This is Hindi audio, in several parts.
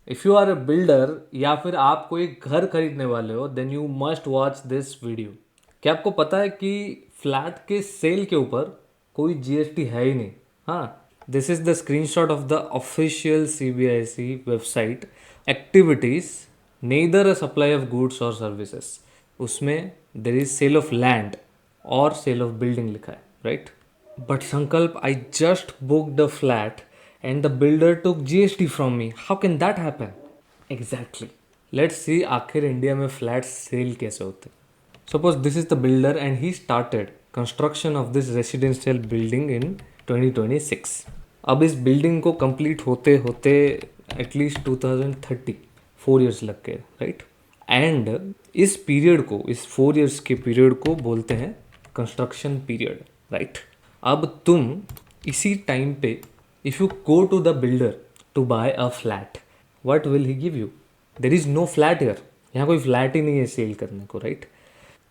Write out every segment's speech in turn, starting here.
If you are a builder या फिर आप कोई घर खरीदने वाले हो then you must watch this video. क्या आपको पता है कि फ्लैट के सेल के ऊपर कोई जीएसटी है ही नहीं। हाँ, this is the screenshot of the official CBIC website. Activities neither a supply of goods और सर्विसेज, उसमें there is sale of land और सेल ऑफ बिल्डिंग लिखा है, right? But Sankalp, I just booked a flat and the builder took GST from me. How can that happen? Exactly. Let's see आखिर इंडिया में फ्लैट्स सेल कैसे होते। Suppose this is the builder and he started construction of this residential building in 2026. अब इस बिल्डिंग को कंप्लीट होते होते एटलीस्ट 2030 4 years लग गए, राइट? एंड इस पीरियड को, इस 4 years के पीरियड को बोलते हैं कंस्ट्रक्शन पीरियड, राइट? अब तुम इसी टाइम पे if you go to the builder to buy a flat, what will he give you? There is no flat here, यहाँ कोई फ्लैट ही नहीं है सेल करने को, राइट?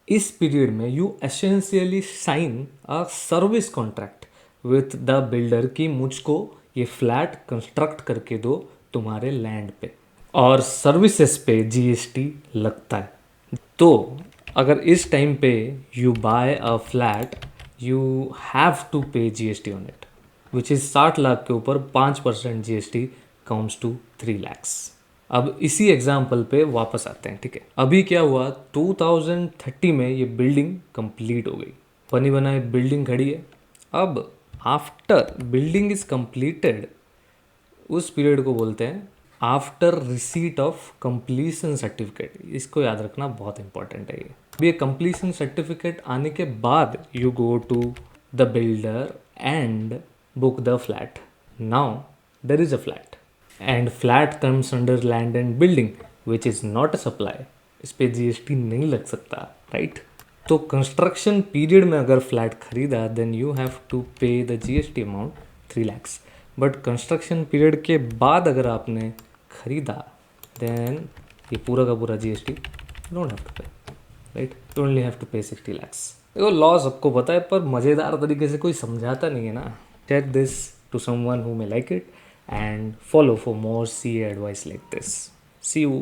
इस पीरियड में you essentially sign a service contract with the builder कि मुझको ये फ्लैट कंस्ट्रक्ट करके दो तुम्हारे लैंड पे, और सर्विसेज पे जीएसटी लगता है। तो अगर इस टाइम पे you buy a flat you have to pay GST on it, which is 60 lakh के ऊपर 5% जीएसटी काउंट्स टू 3 lakhs। अब इसी एग्जाम्पल पे वापस आते हैं, ठीक है? अभी क्या हुआ, 2030 में ये बिल्डिंग कंप्लीट हो गई, बनी बनाई बिल्डिंग खड़ी है। अब आफ्टर बिल्डिंग इज कंप्लीटेड, उस पीरियड को बोलते हैं after receipt of completion certificate. इसको याद रखना, बहुत इंपॉर्टेंट है ये। ये कंप्लीशन सर्टिफिकेट आने के बाद you go to the builder and book the flat. Now there is a flat and flat comes under land and building which is not a supply. इस पर जीएसटी नहीं लग सकता, राइट? तो कंस्ट्रक्शन पीरियड में अगर फ्लैट खरीदा देन यू हैव टू पे the GST amount 3 lakhs। But construction period के बाद अगर आपने खरीदा देन ये पूरा का पूरा GST don't have to pay, right? You only have to pay 60 lakhs। देखो, लॉ सबको पता है पर मज़ेदार तरीके से कोई समझाता नहीं है ना। Share this to someone who may like it and follow for more CA advice like this. See you.